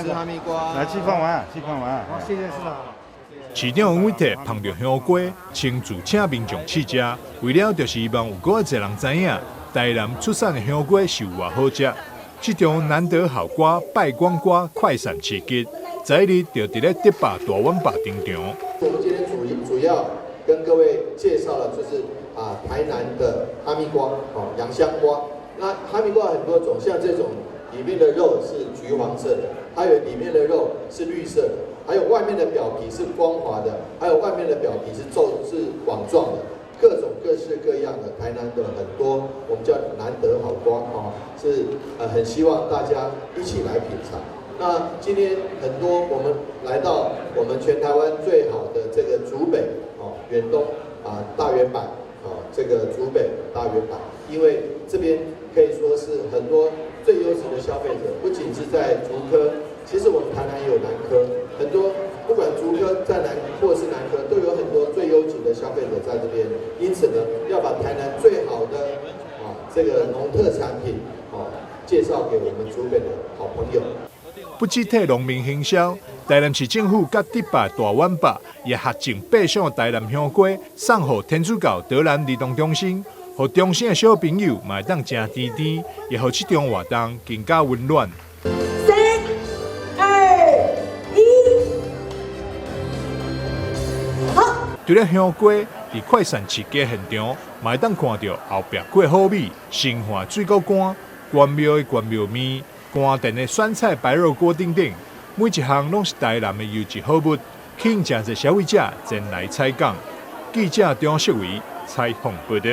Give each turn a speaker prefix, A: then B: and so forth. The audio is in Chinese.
A: 吃哈密瓜，
B: 来吃饭玩，吃饭玩。
A: 好，谢谢市长。
C: 市长王伟特碰到香瓜，亲自请民众试食，为了就是希望有更侪人知影，台南出产的香瓜是有偌好食。这种难得好瓜败光瓜快闪刺激，这一日就伫咧迪霸大碗巴登场。
D: 我们今天主要跟各位介绍的就是台南的哈密瓜，洋香瓜。那哈密瓜很多种，像这种里面的肉是橘黄色的，还有里面的肉是绿色的，还有外面的表皮是光滑的，还有外面的表皮是网状的。各种各式各样的台南的很多，我们叫难得好瓜是很希望大家一起来品尝。那今天很多我们来到我们全台湾最好的这个竹北远东大圆板这个竹北大圆板，因为这边可以说是很多最优质的消费者，不仅是在竹科，其实我们台南也有南科，很多。不管竹科在南或是南科，都有很多最优质的消费者在这边。因此呢，要把台南最好的这个农特产品介绍给我们竹北的好朋友。
C: 不止替农民行销，台南市政府甲迪霸大碗巴也合进8箱台南香瓜，送予天主教德兰儿童中心，予中心的小朋友嘛会当食甜甜，也予这种活动更加温暖。除了香瓜，伫快闪刺激现场，嘛会当看到后壁过好米、生化水果干、关庙的关庙面、干电的酸菜白肉锅等等，每一项拢是台南的优质好物，吸引真侪消费者前来采购。记者张世伟采访报道。